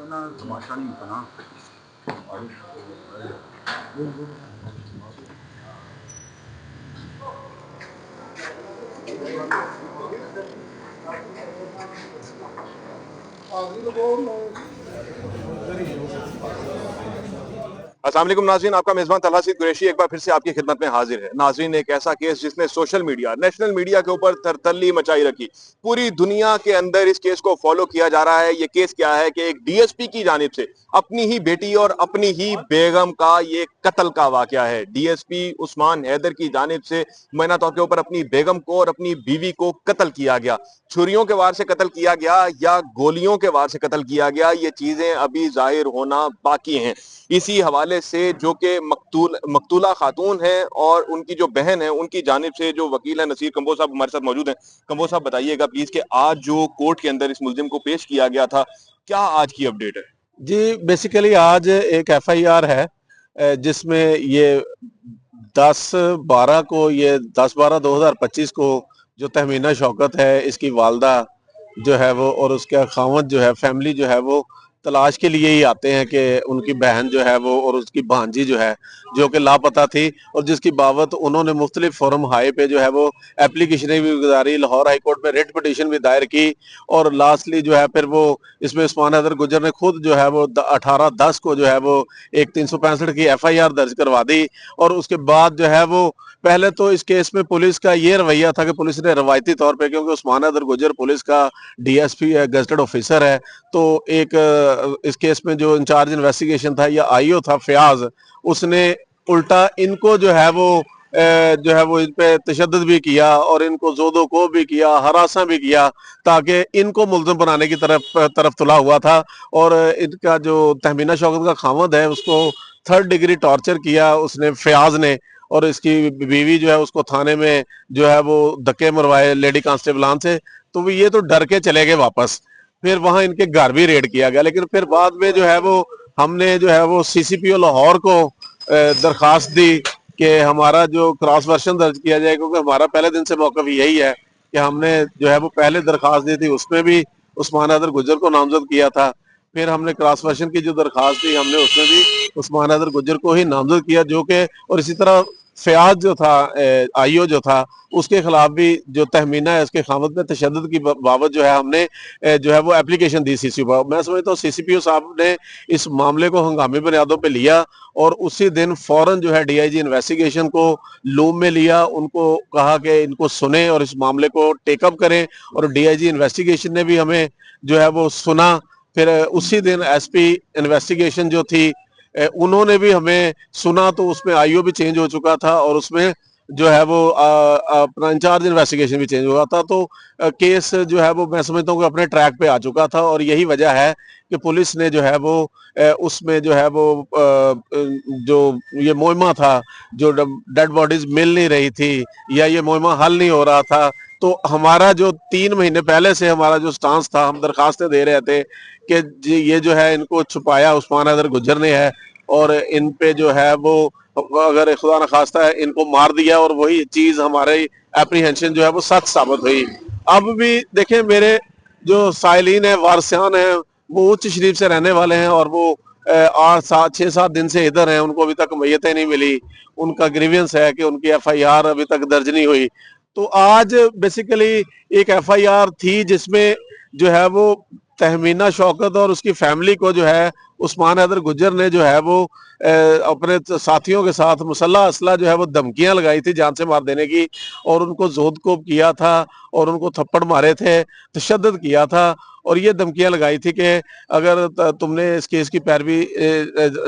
ना तमाशा नहीं होता ना। अस्सलाम वालेकुम नाज़रीन, आपका मेज़बान तलहा सिद्दीक़ कुरैशी एक बार फिर से आपकी खिदमत में हाजिर है। नाज़रीन, एक ऐसा केस जिसने सोशल मीडिया, नेशनल मीडिया के ऊपर तरतल्ली मचाई रखी। पूरी दुनिया के अंदर इस केस को फॉलो किया जा रहा है। ये केस क्या है कि एक डीएसपी की जानिब से अपनी ही बेटी और अपनी ही बेगम का ये कत्ल का वाकया है। डीएसपी उस्मान हैदर की जानिब से मुबैना तौर के ऊपर अपनी बेगम को और अपनी बीवी को कत्ल किया गया। छुरियों के वार से कत्ल किया गया या गोलियों के वार से कत्ल किया गया, ये चीजें अभी जाहिर होना बाकी हैं। इसी हवाले से जो कि मकतूला खातून है और उनकी जो बहन है, उनकी जानिब से जो वकील है नसीर कंबोज साहब हमारे साथ मौजूद हैं। कंबोज साहब, बताइएगा प्लीज कि आज जो कोर्ट के अंदर इस मुल्जिम को पेश किया गया था, क्या आज की अपडेट है? जी, बेसिकली आज एक एफआईआर है जिसमें ये 10/12 को, ये 10/12/2025 को जो तहमीना शौकत है, इसकी वालदा जो है वो और उसका खावंद जो है, फैमिली जो है वो तलाश के लिए ही आते हैं कि उनकी बहन जो है वो और उसकी भांजी जो है, जो कि लापता थी और जिसकी बाबत उन्होंने मुख्तलिफ फोरम हाई पे जो है वो एप्लीकेशनें भी गुजारी, लाहौर हाई कोर्ट में रिट पिटीशन भी दायर की और लास्टली जो है फिर वो इसमें उस्मान हैदर गुजर ने खुद जो है वो 18/10 को जो है वो एक 365 की एफआईआर दर्ज करवा दी। और उसके बाद जो है वो पहले तो इस केस में पुलिस का ये रवैया था कि पुलिस ने रवायती तौर पे, क्योंकि उस्मान हैदर गुजर पुलिस का डीएसपी है, गजटेड ऑफिसर है, तो एक इस केस में जो इंचार्ज इन्वेस्टिगेशन था या आईओ था फयाज, उसने उल्टा इनको जो है वो इन पे तशद्दुद भी किया और इनको जोदो को भी किया, हरासा भी किया, ताकि इनको मुल्ज़िम बनाने की तरफ तुला हुआ था। और इनका जो तहमीना शौकत का खामद है उसको 3rd डिग्री टॉर्चर किया उसने, फयाज ने, और इसकी बीवी जो है उसको थाने में जो है वो धक्के मरवाए लेडी कांस्टेबलान से। तो ये तो डर के चले गए वापस। फिर वहां इनके घर भी रेड किया गया, लेकिन फिर बाद में जो है वो हमने जो है वो सीसीपीओ लाहौर को दरखास्त दी कि हमारा जो क्रॉस वर्शन दर्ज किया जाए, क्योंकि हमारा पहले दिन से मौक़िफ़ यही है कि हमने जो है वो पहले दरखास्त दी थी, उसमें भी उस्मान हैदर गुजर को नामजद किया था। फिर हमने क्रॉस वर्शन की जो दरखास्त दी, हमने उसमें भी उस्मान हैदर गुजर को ही नामजद किया, जो कि और इसी तरह फयाज जो था, आईओ जो था, उसके खिलाफ भी जो तहमीना है उसके खामद में तशद्दुद की बाबत जो है हमने जो है वो एप्लीकेशन दी सीसीपीओ पर। मैं समझता हूँ सीसीपीओ साहब ने इस मामले को हंगामी बुनियादों पे लिया और उसी दिन फौरन जो है डीआईजी इन्वेस्टिगेशन को लूम में लिया, उनको कहा कि इनको सुने और इस मामले को टेकअप करें, और डीआईजी इन्वेस्टिगेशन ने भी हमें जो है वो सुना। फिर उसी दिन एसपी इन्वेस्टिगेशन जो थी, उन्होंने भी हमें सुना, तो उसमें आईओ भी चेंज हो चुका था और उसमें जो है वो अपना इंचार्ज इन्वेस्टिगेशन भी चेंज हुआ था। तो केस जो है वो मैं समझता हूँ कि अपने ट्रैक पे आ चुका था, और यही वजह है कि पुलिस ने जो है वो उसमें जो है वो जो ये मुहिमा था, जो डेड बॉडीज मिल नहीं रही थी या ये मुहिमा हल नहीं हो रहा था, तो हमारा जो 3 महीने पहले से हमारा जो स्टांस था, हम दरखास्तें दे रहे थे कि ये जो है इनको छुपाया उस्मान हैदर गुजर ने है और इन पे जो है वो अगर खुदा न खास्ता है इनको मार दिया, और वही चीज हमारे एप्रीहेंशन जो है वो सच साबित हुई। अब भी देखें, मेरे जो साइलिन है, वारसियान है, वो उच्च शरीफ से रहने वाले हैं और वो 8 7 6 7 दिन से इधर हैं, उनको अभी तक मैयतें नहीं मिली। उनका ग्रीवियंस है कि उनकी एफआईआर अभी तक दर्ज नहीं हुई। तो आज बेसिकली एक एफआईआर थी जिसमें जो है वो तहमीना शौकत और उसकी फैमिली को जो है उस्मान हैदर गुजर ने जो है वो अपने साथियों के साथ मुसल्ला असला जो है वो धमकियां लगाई थी जान से मार देने की, और उनको जोदकोब किया था और उनको थप्पड़ मारे थे, तशद्दुद किया था, और ये धमकियां लगाई थी कि अगर तुमने इस केस की पैरवी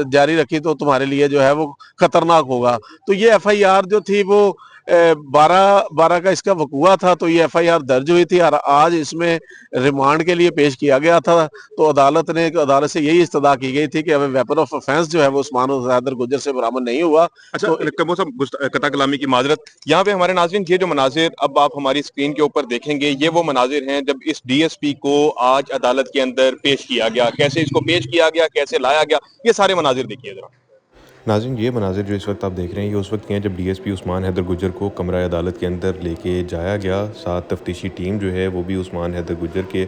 जारी रखी तो तुम्हारे लिए जो है वो खतरनाक होगा। तो ये एफआईआर जो थी वो 12/12 का इसका वकूआ था, तो ये एफआईआर दर्ज हुई थी और आज इसमें रिमांड के लिए पेश किया गया था। तो अदालत से यही इस्तदा की गई थी कि हमें वेपन ऑफ ऑफेंस जो है वो उस्मान हैदर गुजर से बरामद नहीं हुआ। अच्छा, तो कमो साहब, कता कलामी की माजरत। यहाँ पे हमारे नाज़रीन, ये जो मनाजिर अब आप हमारी स्क्रीन के ऊपर देखेंगे, ये वो मनाजिर हैं जब इस डीएसपी को आज अदालत के अंदर पेश किया गया। कैसे इसको पेश किया गया, कैसे लाया गया, ये सारे मनाजिर देखिए जरा। नाज़रीन, ये मनाज़िर जो इस वक्त आप देख रहे हैं, ये उस वक्त के हैं जब डीएसपी उस्मान हैदर गुजर को कमरा अदालत के अंदर लेके जाया गया। साथ तफ्तीशी टीम जो है वो भी उस्मान हैदर गुजर के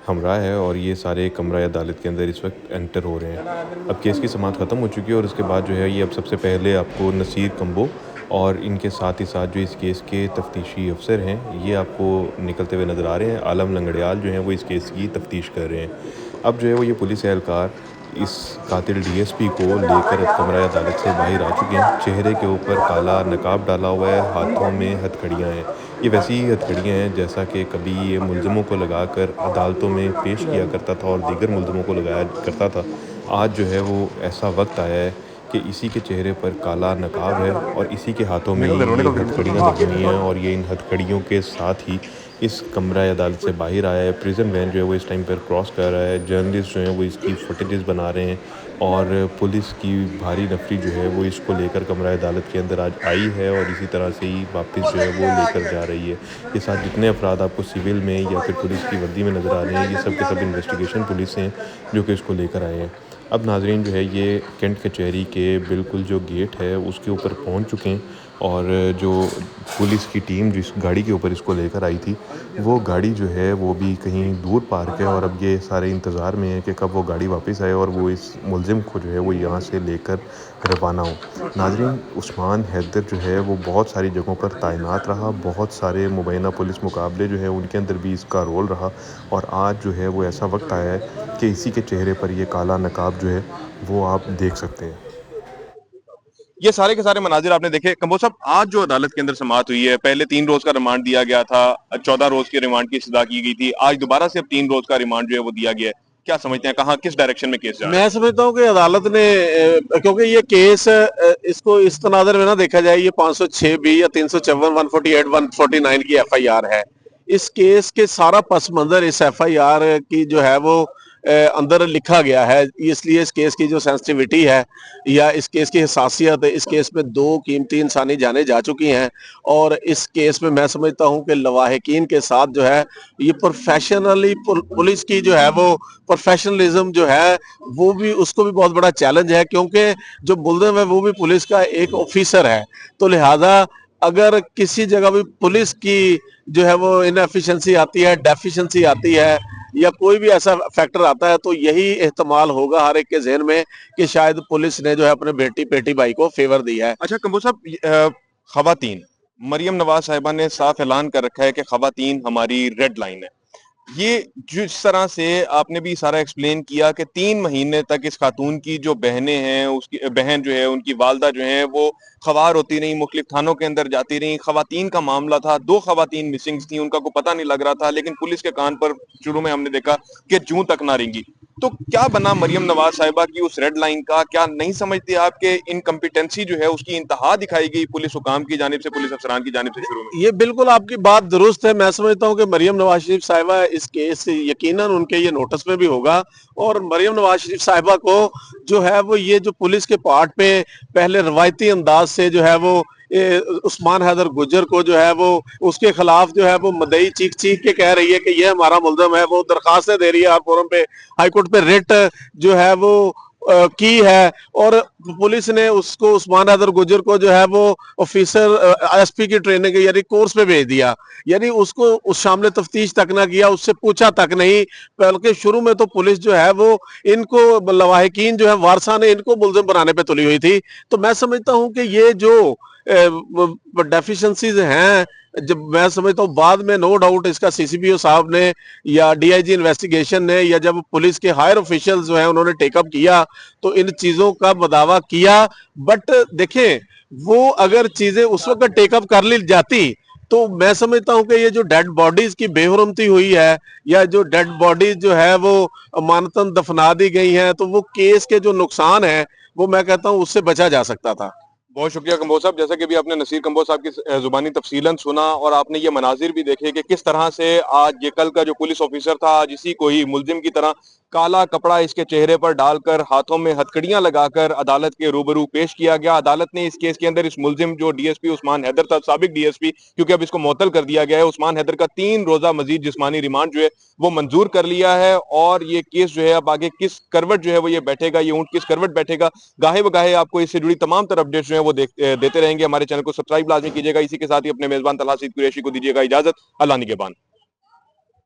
हमरा है और ये सारे कमरा अदालत के अंदर इस वक्त एंटर हो रहे हैं। अब केस की समाअत ख़त्म हो चुकी है और उसके बाद जो है ये अब सबसे पहले आपको नसीर कंबो और इनके साथ ही साथ जो इस केस के तफ्तीशी अफसर हैं ये आपको निकलते हुए नज़र आ रहे हैं। आलम लंगड़ियाल जो हैं वो इस केस की तफ्तीश कर रहे हैं। अब जो है वो ये पुलिस एहलकार इस कातिल डीएसपी को लेकर कमरा अदालत से बाहर आ चुके हैं। चेहरे के ऊपर काला नकाब डाला हुआ है, हाथों में हथकड़ियाँ हैं। ये वैसी ही हथकड़ियाँ हैं जैसा कि कभी ये मुलज़िमों को लगाकर अदालतों में पेश किया करता था और दीगर मुलज़िमों को लगाया करता था। आज जो है वो ऐसा वक्त आया है कि इसी के चेहरे पर काला नकाब है और इसी के हाथों में ये हथकड़ियाँ लगी हुई हैं और ये इन हथकड़ियों के साथ ही इस कमरा अदालत से बाहर आया है। प्रिजन वैन जो है वो इस टाइम पर क्रॉस कर रहा है। जर्नलिस्ट जो हैं वो इसकी फुटेजेस बना रहे हैं और पुलिस की भारी नफरी जो है वो इसको लेकर कमरा अदालत के अंदर आज आई है और इसी तरह से ही वापस जो है वो लेकर जा रही है। ये साथ जितने अफराद आपको सिविल में या फिर पुलिस की वर्दी में नज़र आ रहे हैं ये सब के सब इन्वेस्टिगेशन पुलिस हैं जो कि इसको लेकर आए हैं। अब नाजरीन जो है ये कैंट कचहरी के बिल्कुल जो गेट है उसके ऊपर पहुंच चुके हैं और जो पुलिस की टीम जिस गाड़ी के ऊपर इसको लेकर आई थी वो गाड़ी जो है वो भी कहीं दूर पार्क है और अब ये सारे इंतज़ार में है कि कब वो गाड़ी वापस आए और वो इस मुलजिम को जो है वो यहाँ से लेकर रवाना हो। नाजरीन उस्मान हैदर जो है वो बहुत सारी जगहों पर तैनात रहा, बहुत सारे मुबैना पुलिस मुकाबले जो है उनके अंदर भी इसका रोल रहा और आज जो है वो ऐसा वक्त आया है कि इसी के चेहरे पर ये काला नकाब जो है वो आप देख सकते हैं। ये सारे के सारे मनाजिर आपने देखे। कंबोज साहब, आज जो अदालत के अंदर समाअत हुई है, पहले 3 रोज का रिमांड दिया गया था, 14 रोज के रिमांड की सजा की गई थी, आज दोबारा से अब 3 रोज का रिमांड जो है वो दिया गया है। क्या समझते हैं, कहाँ किस डायरेक्शन में केस जा रहा है? मैं समझता हूँ कि अदालत ने क्योंकि ये केस इसको इस तनादर में ना देखा जाए, ये 506 बी या 354 148 149 की एफआईआर है। इस केस के सारा पस मंजर इस एफआईआर की जो है वो अंदर लिखा गया है, इसलिए इस केस की जो सेंसिटिविटी है या इस केस की हसासियत है, इस केस में 2 कीमती इंसानी जाने जा चुकी हैं और इस केस में मैं समझता हूं कि लवाहिकीन के साथ जो है ये प्रोफेशनली पुलिस की जो है वो प्रोफेशनलिज्म जो है वो भी उसको भी बहुत बड़ा चैलेंज है, क्योंकि जो मुल्जिम है वो भी पुलिस का एक ऑफिसर है। तो लिहाजा अगर किसी जगह भी पुलिस की जो है वो इनएफिशिएंसी आती है, डेफिशिएंसी आती है या कोई भी ऐसा फैक्टर आता है, तो यही एहतमाल होगा हर एक के जहन में कि शायद पुलिस ने जो है अपने बेटी पेटी भाई को फेवर दिया है। अच्छा कंबोज साहब, खवातीन, मरियम नवाज साहिबा ने साफ ऐलान कर रखा है कि खवातीन हमारी रेड लाइन है। ये जिस तरह से आपने भी सारा एक्सप्लेन किया कि 3 महीने तक इस खातून की जो बहनें हैं, उसकी बहन जो है, उनकी वालदा जो है वो खवार होती रही, मुख्तलिफ थानों के अंदर जाती रही। खवातीन का मामला था, 2 खवातीन मिसिंग थी, उनका कोई पता नहीं लग रहा था, लेकिन पुलिस के कान पर शुरू में हमने देखा कि जूं तक ना रेंगी। तो क्या बना मरियम नवाज साहिबा की उस रेड लाइन का? क्या नहीं समझते आप कि इनकम्पिटेंसी जो है उसकी इंतहा दिखाई गई पुलिस हुकाम की जानिब से, पुलिस अफसरान की जानिब से शुरू में? ये बिल्कुल आपकी बात दुरुस्त है। मैं समझता हूँ कि मरियम नवाज शरीफ साहिबा इस केस यकीनन उनके ये नोटिस में भी होगा और मरियम नवाज शरीफ साहिबा को जो है वो ये जो पुलिस के पार्ट पे पहले रवायती अंदाज से जो है वो उस्मान हैदर गुजर को जो है वो उसके खिलाफ जो है वो मदई चीख चीख के कह रही है कि ये हमारा मुल्जिम है, वो दरखास्तें दे रही है हर फोरम पे, हाईकोर्ट पे रिट जो है वो की है और पुलिस ने उसको उस्मान हैदर गुजर को जो है वो ऑफिसर एसपी की ट्रेनिंग यानी कोर्स पे भेज दिया, यानी उसको उस शामिल तफ्तीश तक ना किया, उससे पूछा तक नहीं। बल्कि शुरू में तो पुलिस जो है वो इनको लवाहिकीन जो है वारसा ने इनको मुल्जिम बनाने पे तुली हुई थी। तो मैं समझता हूं कि ये जो डेफिशिएंसीज हैं, जब मैं समझता हूँ बाद में नो डाउट इसका सीसीपीओ साहब ने या डीआईजी इन्वेस्टिगेशन ने या जब पुलिस के हायर ऑफिशियल्स जो हैं उन्होंने टेकअप किया तो इन चीजों का बदावा किया। बट देखें, वो अगर चीजें उस वक्त टेकअप कर ली जाती तो मैं समझता हूं कि ये जो डेड बॉडीज की बेहुरमती हुई है या जो डेड बॉडीज जो है वो अमानतन दफना दी गई हैं, तो वो केस के जो नुकसान है वो मैं कहता हूं उससे बचा जा सकता था। बहुत शुक्रिया कंबोज साहब। जैसा कि भी आपने नसीर कंबोज साहब की जुबानी तफसीलन सुना और आपने ये मनाजिर भी देखे कि किस तरह से आज ये कल का जो पुलिस ऑफिसर था आज इसी को ही मुल्जिम की तरह काला कपड़ा इसके चेहरे पर डालकर हाथों में हथकड़ियां लगाकर अदालत के रूबरू पेश किया गया। अदालत ने इस केस के अंदर इस मुल्जिम जो डीएसपी उस्मान हैदर था, साबिक डीएसपी, क्योंकि अब इसको मुअत्तल कर दिया गया है, उस्मान हैदर का 3 रोजा मजीद जिस्मानी रिमांड जो है वो मंजूर कर लिया है और ये केस जो है अब आगे किस करवट जो है वो ये बैठेगा, ये ऊंट किस करवट बैठेगा, गाहे बगाहे आपको इससे जुड़ी तमाम तरह अपडेट्स जो है वो देते रहेंगे। हमारे चैनल को सब्सक्राइब लाजमी कीजिएगा। इसी के साथ ही अपने मेजबान तलहा सईद कुरैशी को दीजिएगा इजाजत। अल्लाह निगहबान।